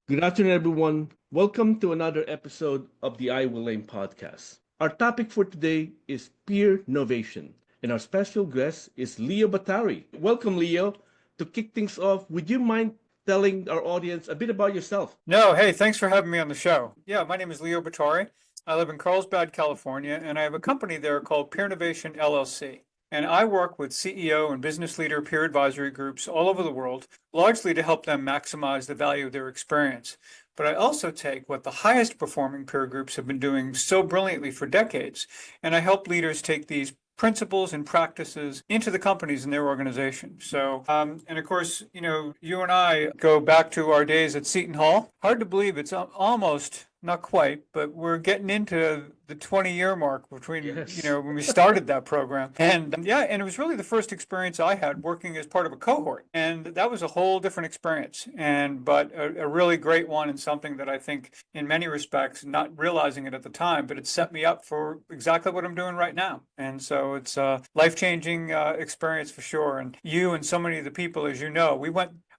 Good afternoon, everyone. Welcome to another episode of the IWillAim podcast. Our topic for today is Peernovation, and our special guest is Leo Bottary. Welcome, Leo. To kick things off, would you mind telling our audience a bit about yourself? No, hey, thanks for having me on the show. Yeah, my name is Leo Bottary. I live in Carlsbad, California, and I have a company there called Peernovation LLC. And I work with CEO and business leader peer advisory groups all over the world, largely to help them maximize the value of their experience. But I also take what the highest performing peer groups have been doing so brilliantly for decades, and I help leaders take these principles and practices into the companies in their organization. And of course, you and I go back to our days at Seton Hall. Hard to believe it's almost, not quite, but we're getting into the 20-year mark between, Yes. when we started that program. And it was really the first experience I had working as part of a cohort. And that was a whole different experience. But a really great one, and something that I think in many respects, not realizing it at the time, but it set me up for exactly what I'm doing right now. And so it's a life-changing experience for sure. And you and so many of the people, as you know,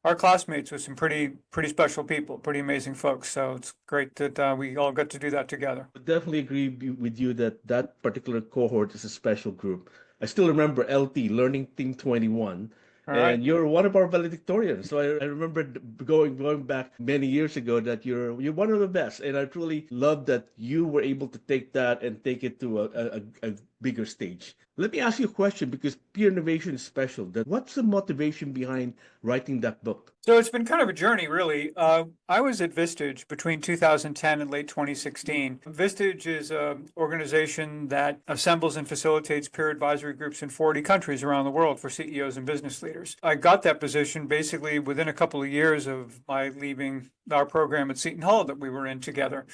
our classmates with some pretty special people, pretty amazing folks. So it's great that we all got to do that together. I definitely agree with you that that particular cohort is a special group. I still remember LT, Learning Team 21, All right. and you're one of our valedictorians. So I remember going back many years ago that you're one of the best, and I truly love that you were able to take that and take it to a bigger stage. Let me ask you a question because Peernovation is special. That what's the motivation behind writing that book? So it's been kind of a journey, really. I was at Vistage between 2010 and late 2016. Vistage is an organization that assembles and facilitates peer advisory groups in 40 countries around the world for CEOs and business leaders. I got that position basically within a couple of years of my leaving our program at Seton Hall that we were in together.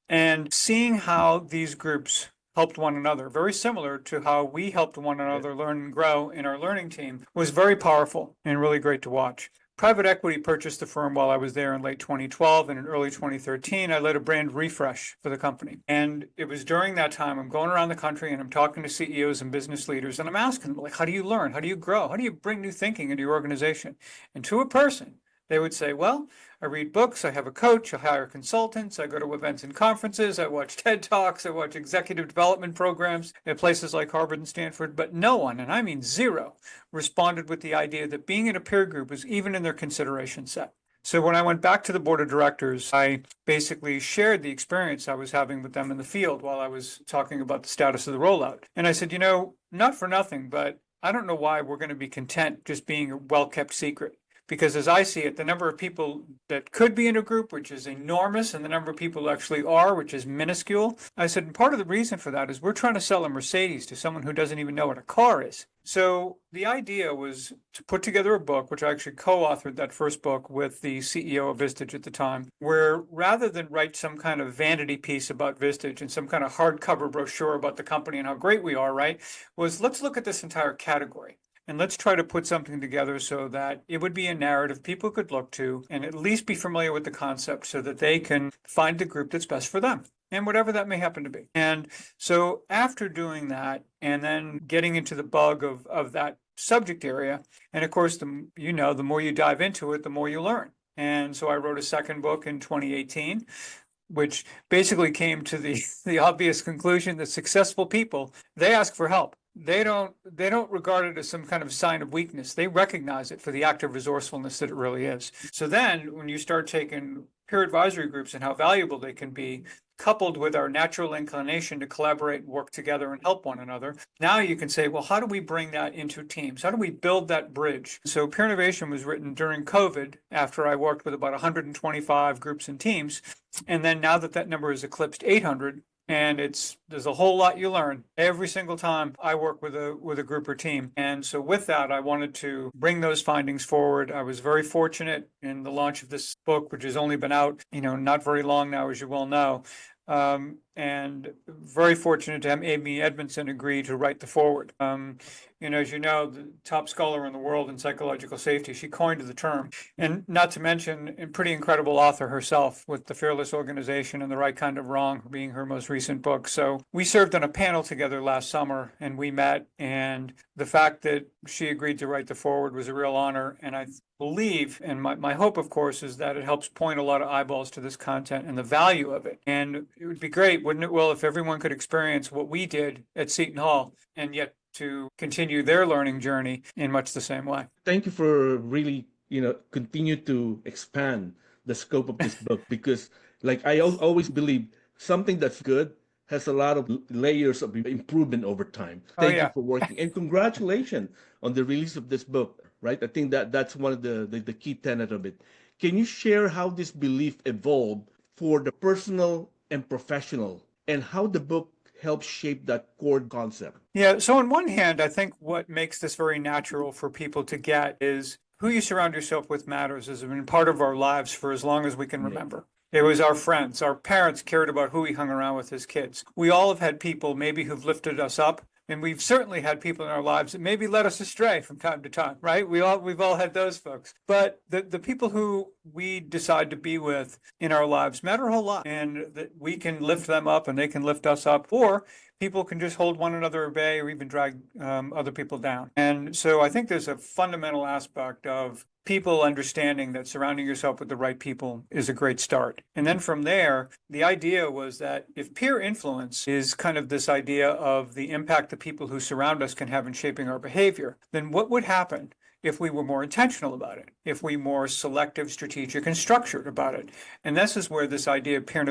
And seeing how these groups helped one another, very similar to how we helped one another learn and grow in our learning team, was very powerful and really great to watch. Private equity purchased the firm while I was there in late 2012, and in early 2013, I led a brand refresh for the company. And it was during that time, I'm going around the country and I'm talking to CEOs and business leaders, and I'm asking them, like, how do you learn? How do you grow? How do you bring new thinking into your organization? And to a person, they would say, well, I read books, I have a coach, I hire consultants, I go to events and conferences, I watch TED Talks, I watch executive development programs at places like Harvard and Stanford, but no one, and I mean zero, responded with the idea that being in a peer group was even in their consideration set. So when I went back to the board of directors, I basically shared the experience I was having with them in the field while I was talking about the status of the rollout. And I said, not for nothing, but I don't know why we're going to be content just being a well-kept secret. Because as I see it, the number of people that could be in a group, which is enormous, and the number of people who actually are, which is minuscule. I said, and part of the reason for that is we're trying to sell a Mercedes to someone who doesn't even know what a car is. So the idea was to put together a book, which I actually co-authored that first book with the CEO of Vistage at the time, where rather than write some kind of vanity piece about Vistage and some kind of hardcover brochure about the company and how great we are, right, was let's look at this entire category. And let's try to put something together so that it would be a narrative people could look to and at least be familiar with the concept so that they can find the group that's best for them and whatever that may happen to be. And so after doing that and then getting into the bug of that subject area, and of course, the more you dive into it, the more you learn. And so I wrote a second book in 2018, which basically came to the obvious conclusion that successful people, they ask for help. They don't regard it as some kind of sign of weakness. They recognize it for the act of resourcefulness that it really is. So then when you start taking peer advisory groups and how valuable they can be, coupled with our natural inclination to collaborate and work together and help one another, now you can say, well, how do we bring that into teams? How do we build that bridge? So Peernovation was written during COVID after I worked with about 125 groups and teams. And then now that number has eclipsed 800, and there's a whole lot you learn every single time I work with a group or team. And so with that, I wanted to bring those findings forward. I was very fortunate in the launch of this book, which has only been out, not very long now, as you well know. And and very fortunate to have Amy Edmondson agree to write the foreword. As you know, the top scholar in the world in psychological safety, she coined the term, and not to mention a pretty incredible author herself with The Fearless Organization and The Right Kind of Wrong being her most recent book. So we served on a panel together last summer and we met, and the fact that she agreed to write the foreword was a real honor. And I believe, and my hope, of course, is that it helps point a lot of eyeballs to this content and the value of it. And it would be great, wouldn't it, Will, if everyone could experience what we did at Seton Hall and yet to continue their learning journey in much the same way. Thank you for really, continue to expand the scope of this book because, like, I always believe something that's good has a lot of layers of improvement over time. Thank you for working, and congratulations on the release of this book. Right, I think that's one of the key tenet of it. Can you share how this belief evolved for the personal and professional, and how the book helps shape that core concept? Yeah, so on one hand, I think what makes this very natural for people to get is who you surround yourself with matters has been part of our lives for as long as we can remember. It was our friends. Our parents cared about who we hung around with as kids. We all have had people maybe who've lifted us up, and we've certainly had people in our lives that maybe led us astray from time to time, right? We've all had those folks. But the people who we decide to be with in our lives matter a whole lot, and that we can lift them up and they can lift us up, or people can just hold one another at bay or even drag other people down. And so I think there's a fundamental aspect of people understanding that surrounding yourself with the right people is a great start. And then from there, the idea was that if peer influence is kind of this idea of the impact the people who surround us can have in shaping our behavior, then what would happen if we were more intentional about it, if we were more selective, strategic, and structured about it? And this is where this idea of peer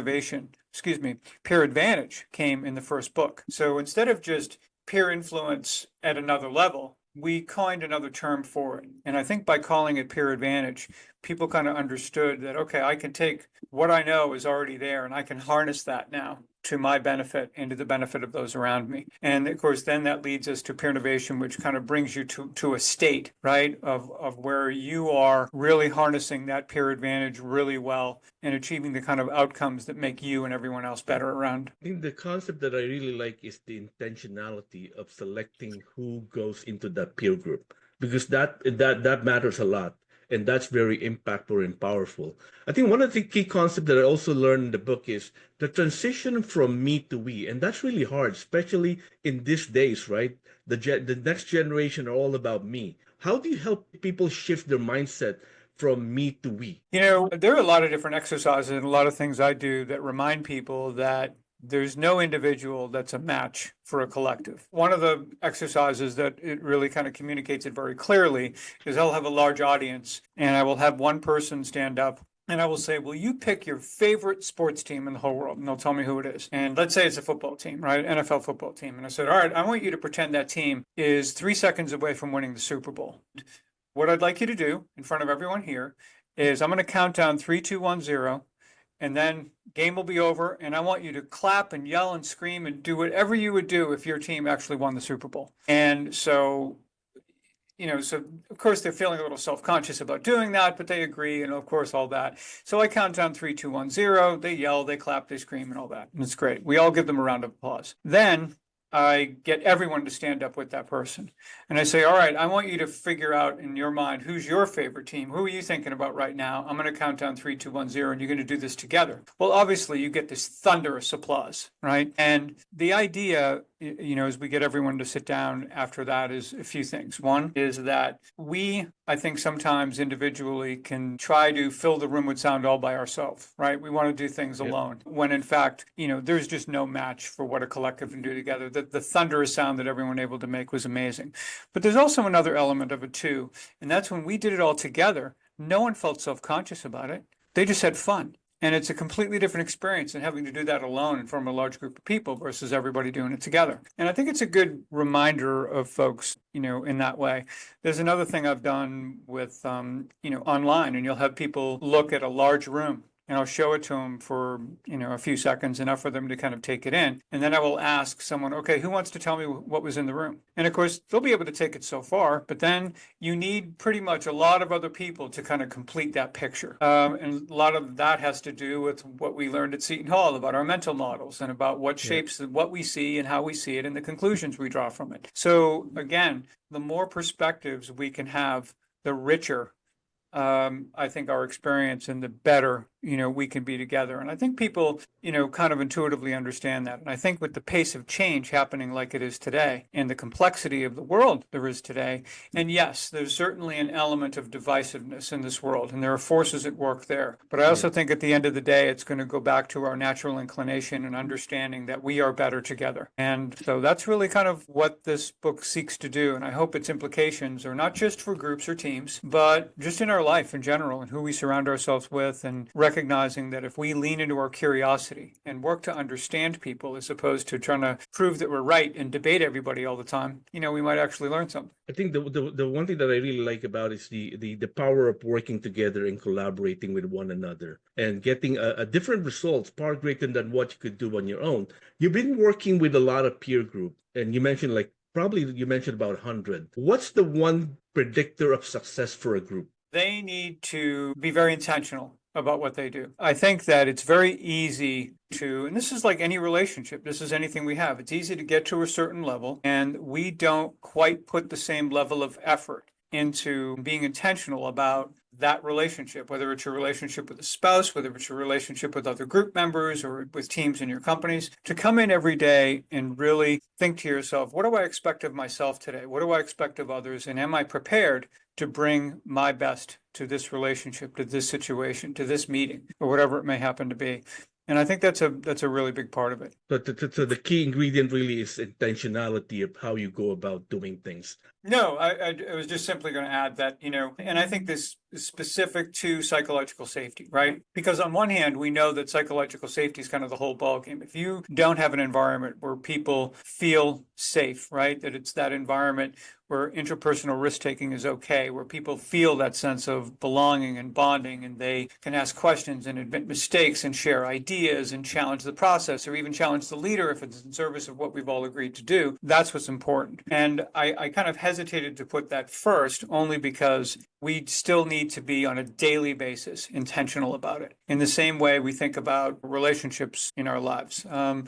advantage came in the first book. So instead of just peer influence at another level, we coined another term for it. And I think by calling it peer advantage, people kind of understood that, okay, I can take what I know is already there and I can harness that now to my benefit and to the benefit of those around me. And of course, then that leads us to Peernovation, which kind of brings you to a state, right, of where you are really harnessing that peer advantage really well and achieving the kind of outcomes that make you and everyone else better around. I think the concept that I really like is the intentionality of selecting who goes into that peer group, because that matters a lot. And that's very impactful and powerful. I think one of the key concepts that I also learned in the book is the transition from me to we. And that's really hard, especially in these days, right? The next generation are all about me. How do you help people shift their mindset from me to we? There are a lot of different exercises and a lot of things I do that remind people that there's no individual that's a match for a collective. One of the exercises that it really kind of communicates it very clearly is I'll have a large audience and I will have one person stand up and I will say, well, you pick your favorite sports team in the whole world. And they'll tell me who it is. And let's say it's a football team, right? NFL football team. And I said, all right, I want you to pretend that team is 3 seconds away from winning the Super Bowl. What I'd like you to do in front of everyone here is I'm going to count down 3, 2, 1, 0. And then game will be over, and I want you to clap and yell and scream and do whatever you would do if your team actually won the Super Bowl. And so, so of course they're feeling a little self-conscious about doing that, but they agree, and of course all that. So I count down 3, 2, 1, 0. They yell, they clap, they scream, and all that. And it's great. We all give them a round of applause. Then I get everyone to stand up with that person. And I say, all right, I want you to figure out in your mind, who's your favorite team? Who are you thinking about right now? I'm going to count down 3, 2, 1, 0, and you're going to do this together. Well, obviously you get this thunderous applause, right? And the idea, as we get everyone to sit down after that is a few things. One is that I think sometimes individually can try to fill the room with sound all by ourselves, right? We want to do things alone when in fact, there's just no match for what a collective can do together. The thunderous sound that everyone was able to make was amazing. But there's also another element of it too. And that's when we did it all together, no one felt self-conscious about it. They just had fun. And it's a completely different experience than having to do that alone and from a large group of people versus everybody doing it together. And I think it's a good reminder of folks, in that way. There's another thing I've done with, online, and you'll have people look at a large room and I'll show it to them for, a few seconds, enough for them to kind of take it in. And then I will ask someone, okay, who wants to tell me what was in the room? And of course, they'll be able to take it so far, but then you need pretty much a lot of other people to kind of complete that picture. And a lot of that has to do with what we learned at Seton Hall about our mental models and about what shapes what we see and how we see it and the conclusions we draw from it. So again, the more perspectives we can have, the richer I think our experience and the better, we can be together. And I think people, kind of intuitively understand that. And I think with the pace of change happening like it is today and the complexity of the world there is today, and yes, there's certainly an element of divisiveness in this world, and there are forces at work there. But I also think at the end of the day, it's going to go back to our natural inclination and understanding that we are better together. And so that's really kind of what this book seeks to do. And I hope its implications are not just for groups or teams, but just in our life in general and who we surround ourselves with, and recognizing that if we lean into our curiosity and work to understand people as opposed to trying to prove that we're right and debate everybody all the time, we might actually learn something. I think the one thing that I really like about is the power of working together and collaborating with one another and getting a different results, far greater than what you could do on your own. You've been working with a lot of peer group, and you mentioned you mentioned about 100. What's the one predictor of success for a group? They need to be very intentional about what they do. I think that it's very easy to, and this is like any relationship, this is anything we have, it's easy to get to a certain level, and we don't quite put the same level of effort into being intentional about that relationship, whether it's a relationship with a spouse, whether it's a relationship with other group members or with teams in your companies, to come in every day and really think to yourself, what do I expect of myself today? What do I expect of others? And am I prepared to bring my best to this relationship, to this situation, to this meeting, or whatever it may happen to be? And I think that's a really big part of it. But the key ingredient really is intentionality of how you go about doing things. No, I was just simply going to add that, and I think this is specific to psychological safety, right? Because on one hand, we know that psychological safety is kind of the whole ballgame. If you don't have an environment where people feel safe, right, that it's that environment where interpersonal risk-taking is okay, where people feel that sense of belonging and bonding, and they can ask questions and admit mistakes and share ideas and challenge the process, or even challenge the leader if it's in service of what we've all agreed to do. That's what's important. And I kind of hesitated to put that first, only because we still need to be on a daily basis intentional about it. In the same way we think about relationships in our lives. I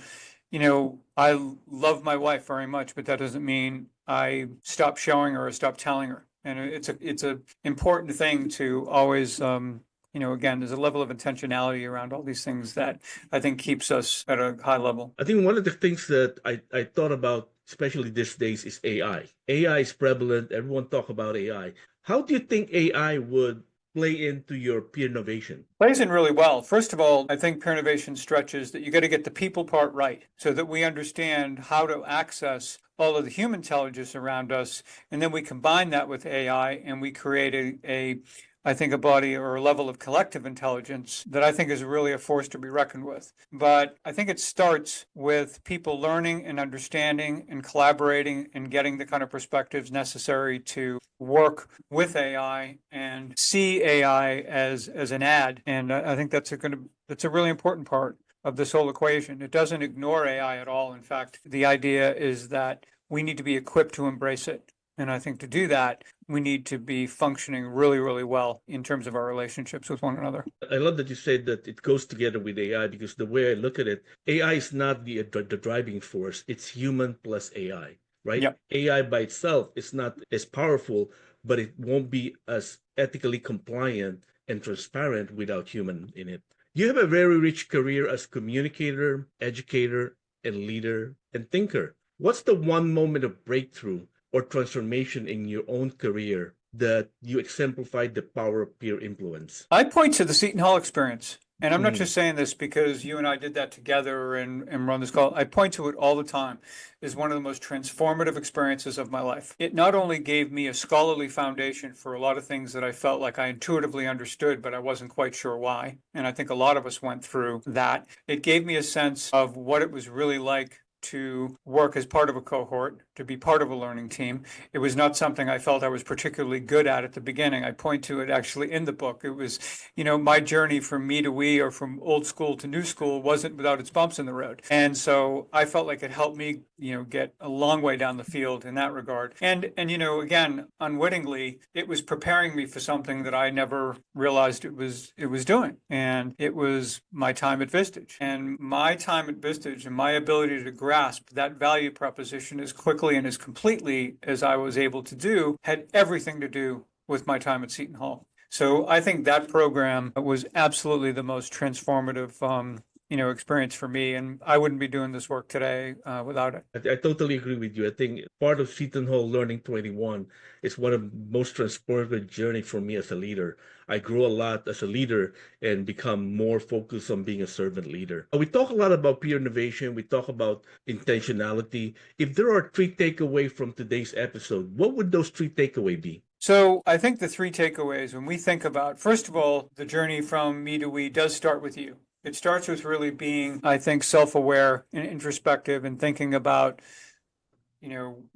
love my wife very much, but that doesn't mean I stop showing her or stop telling her. And it's a important thing to always, again, there's a level of intentionality around all these things that I think keeps us at a high level. I think one of the things that I thought about, especially these days, is AI. AI is prevalent. Everyone talk about AI. How do you think AI would play into your Peernovation? Plays in really well. First of all, I think Peernovation stretches that you got to get the people part right so that we understand how to access all of the human intelligence around us. And then we combine that with AI and we create I think a body or a level of collective intelligence that I think is really a force to be reckoned with. But I think it starts with people learning and understanding and collaborating and getting the kind of perspectives necessary to work with AI and see AI as an add. And I think that's a really important part of this whole equation. It doesn't ignore AI at all. In fact, the idea is that we need to be equipped to embrace it. And I think to do that, we need to be functioning really, really well in terms of our relationships with one another. I love that you said that it goes together with AI, because the way I look at it, AI is not the driving force. It's human plus AI, right? Yep. AI by itself is not as powerful, but it won't be as ethically compliant and transparent without human in it. You have a very rich career as communicator, educator, and leader and thinker. What's the one moment of breakthrough or transformation in your own career that you exemplified the power of peer influence? I point to the Seton Hall experience. And I'm not just saying this because you and I did that together and run this call. I point to it all the time as one of the most transformative experiences of my life. It not only gave me a scholarly foundation for a lot of things that I felt like I intuitively understood, but I wasn't quite sure why. And I think a lot of us went through that. It gave me a sense of what it was really like to work as part of a cohort, to be part of a learning team. It was not something I felt I was particularly good at the beginning. I point to it actually in the book. It was, my journey from me to we, or from old school to new school, wasn't without its bumps in the road. And so I felt like it helped me, get a long way down the field in that regard. And again, unwittingly, it was preparing me for something that I never realized it was doing. And it was my time at Vistage. And my time at Vistage and my ability to grasp that value proposition as quickly and as completely as I was able to do had everything to do with my time at Seton Hall. So I think that program was absolutely the most transformative experience for me, and I wouldn't be doing this work today without it. I totally agree with you. I think part of Seton Hall Learning 21 is one of the most transformative journey for me as a leader. I grew a lot as a leader and become more focused on being a servant leader. We talk a lot about Peernovation. We talk about intentionality. If there are 3 takeaways from today's episode, what would those 3 takeaways be? So I think the 3 takeaways, when we think about, first of all, the journey from me to we does start with you. It starts with really being, I think, self-aware and introspective and thinking about,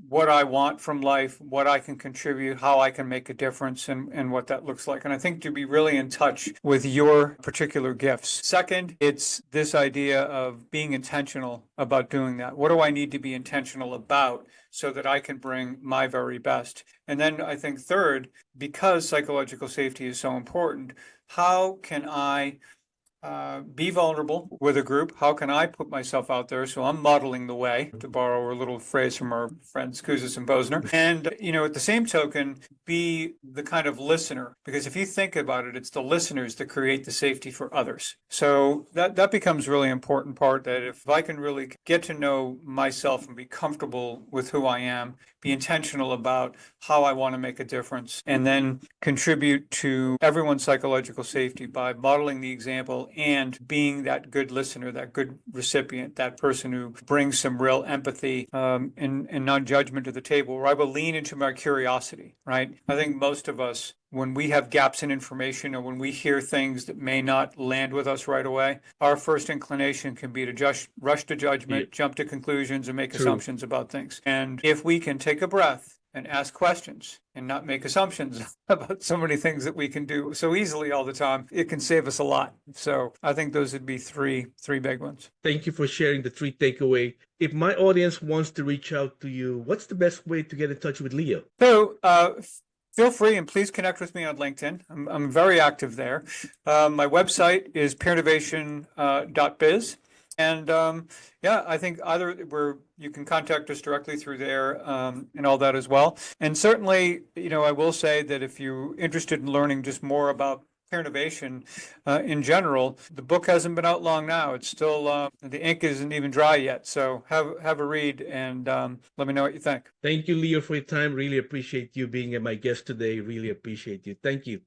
what I want from life, what I can contribute, how I can make a difference, and what that looks like. And I think to be really in touch with your particular gifts. Second, it's this idea of being intentional about doing that. What do I need to be intentional about so that I can bring my very best? And then I think third, because psychological safety is so important, how can I be vulnerable with a group? How can I put myself out there? So I'm modeling the way, to borrow a little phrase from our friends Kouzes and Bosner. And, at the same token, be the kind of listener, because if you think about it, it's the listeners that create the safety for others. So that becomes really important part, that if I can really get to know myself and be comfortable with who I am, be intentional about how I want to make a difference, and then contribute to everyone's psychological safety by modeling the example and being that good listener, that good recipient, that person who brings some real empathy and non-judgment to the table, where I will lean into my curiosity, right? I think most of us, when we have gaps in information or when we hear things that may not land with us right away, our first inclination can be to just rush to judgment, jump to conclusions, and make assumptions about things. And if we can take a breath and ask questions and not make assumptions about so many things that we can do so easily all the time, it can save us a lot. So I think those would be three big ones. Thank you for sharing the 3 takeaways. If my audience wants to reach out to you, what's the best way to get in touch with Leo? So feel free, and please connect with me on LinkedIn. I'm very active there. My website is peernovation.biz. And I think either where you can contact us directly through there and all that as well. And certainly, I will say that if you're interested in learning just more about Peernovation in general, the book hasn't been out long now. It's still, the ink isn't even dry yet. So have a read and let me know what you think. Thank you, Leo, for your time. Really appreciate you being my guest today. Really appreciate you. Thank you.